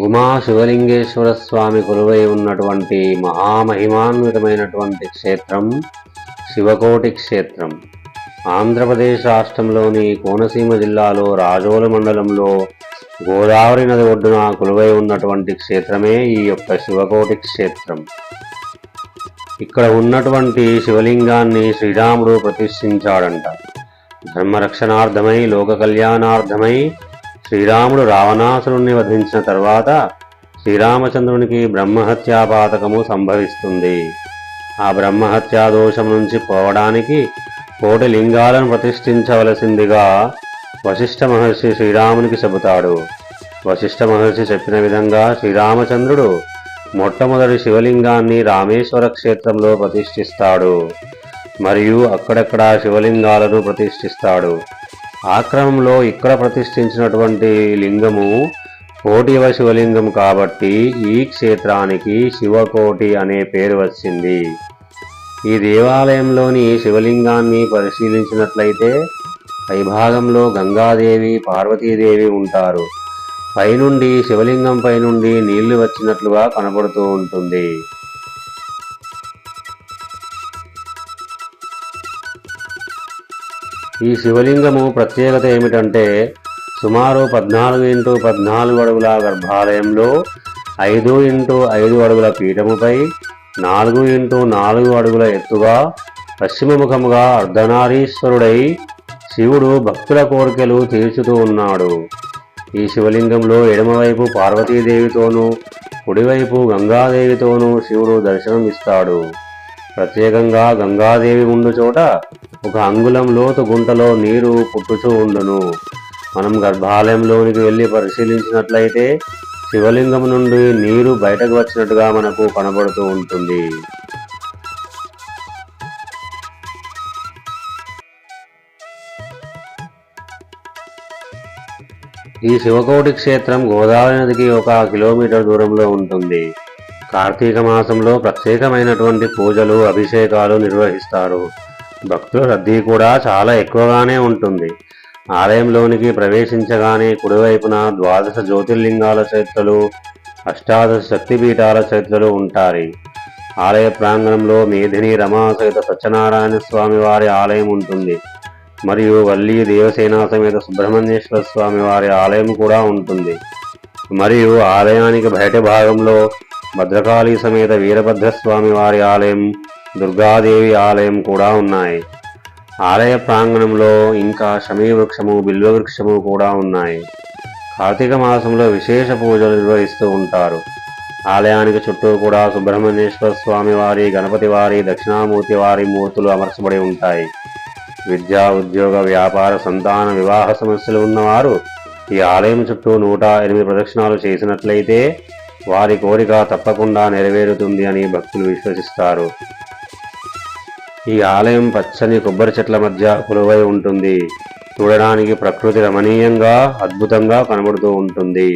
ఉమా శివలింగేశ్వర స్వామి కొలువై ఉన్నటువంటి మహామహిమాన్వితమైనటువంటి క్షేత్రం శివకోటి క్షేత్రం. ఆంధ్రప్రదేశ్ రాష్ట్రంలోని కోనసీమ జిల్లాలో రాజోలు మండలంలో గోదావరి నది ఒడ్డున కొలువై ఉన్నటువంటి క్షేత్రమే ఈ యొక్క శివకోటి క్షేత్రం. ఇక్కడ ఉన్నటువంటి శివలింగాన్ని శ్రీరాముడు ప్రతిష్ఠించాడంట. ధర్మరక్షణార్థమై లోక కళ్యాణార్థమై శ్రీరాముడు రావణాసురుణ్ణి వధించిన తర్వాత శ్రీరామచంద్రునికి బ్రహ్మహత్యాపాతకము సంభవిస్తుంది. ఆ బ్రహ్మహత్యా దోషం నుంచి పోవడానికి కోటి లింగాలను ప్రతిష్ఠించవలసిందిగా వశిష్ఠ మహర్షి శ్రీరామునికి చెబుతాడు. వశిష్ఠ మహర్షి చెప్పిన విధంగా శ్రీరామచంద్రుడు మొట్టమొదటి శివలింగాన్ని రామేశ్వర క్షేత్రంలో ప్రతిష్ఠిస్తాడు. మరియు అక్కడక్కడ శివలింగాలను ప్రతిష్ఠిస్తాడు. ఆ క్రమంలో ఇక్కడ ప్రతిష్ఠించినటువంటి లింగము కోటివ శివలింగం కాబట్టి ఈ క్షేత్రానికి శివకోటి అనే పేరు వచ్చింది. ఈ దేవాలయంలోని శివలింగాన్ని పరిశీలించినట్లయితే పైభాగంలో గంగాదేవి పార్వతీదేవి ఉంటారు. పైనుండి శివలింగం పైనుండి నీళ్లు వచ్చినట్లుగా కనబడుతూ ఉంటుంది. ఈ శివలింగము ప్రత్యేకత ఏమిటంటే సుమారు 14x14 అడుగుల గర్భాలయంలో 5x5 అడుగుల పీఠముపై 4x4 అడుగుల ఎత్తుగా పశ్చిమముఖముగా అర్ధనారీశ్వరుడై శివుడు భక్తుల కోరికలు తీర్చుతూ ఉన్నాడు. ఈ శివలింగంలో ఎడమవైపు పార్వతీదేవితోనూ కుడివైపు గంగాదేవితోనూ శివుడు దర్శనం ఇస్తాడు. ప్రత్యేకంగా గంగాదేవి ఉండు చోట 1 అంగుళం లోతు గుంటలో నీరు పుట్టుచూ ఉండును. మనం గర్భాలయంలోనికి వెళ్ళి పరిశీలించినట్లయితే శివలింగం నుండి నీరు బయటకు వచ్చినట్టుగా మనకు కనబడుతూ ఉంటుంది. ఈ శివకోటి క్షేత్రం గోదావరి నదికి 1 కిలోమీటర్ దూరంలో ఉంటుంది. కార్తీక మాసంలో ప్రత్యేకమైనటువంటి పూజలు అభిషేకాలు నిర్వహిస్తారు. భక్తుల రద్దీ కూడా చాలా ఎక్కువగానే ఉంటుంది. ఆలయంలోనికి ప్రవేశించగానే కుడివైపున 12 జ్యోతిర్లింగాల చరిత్రలు 18 శక్తిపీఠాల చరిత్రలు ఉంటాయి. ఆలయ ప్రాంగణంలో మేధిని రమా సహిత సత్యనారాయణ స్వామి వారి ఆలయం ఉంటుంది. మరియు వల్లి దేవసేన సమేత సుబ్రహ్మణ్యేశ్వర స్వామి వారి ఆలయం కూడా ఉంటుంది. మరియు ఆలయానికి బయట భాగంలో భద్రకాళి సమేత వీరభద్రస్వామి వారి ఆలయం, దుర్గాదేవి ఆలయం కూడా ఉన్నాయి. ఆలయ ప్రాంగణంలో ఇంకా శమీ వృక్షము, బిల్వ వృక్షము కూడా ఉన్నాయి. కార్తీక మాసంలో విశేష పూజలు నిర్వహిస్తూ ఉంటారు. ఆలయానికి చుట్టూ కూడా సుబ్రహ్మణ్యేశ్వర స్వామి వారి, గణపతి వారి, దక్షిణామూర్తి వారి మూర్తులు అమర్చబడి ఉంటాయి. విద్యా, ఉద్యోగ, వ్యాపార, సంతాన, వివాహ సమస్యలు ఉన్నవారు ఈ ఆలయం చుట్టూ 108 ప్రదక్షిణాలు చేసినట్లయితే వారి కోరిక తప్పకుండా నెరవేరుతుంది అని భక్తులు విశ్వసిస్తారు. ఈ ఆలయం పచ్చని కొబ్బరి చెట్ల మధ్య కొలువై ఉంటుంది. చూడడానికి ప్రకృతి రమణీయంగా అద్భుతంగా కనబడుతూ ఉంటుంది.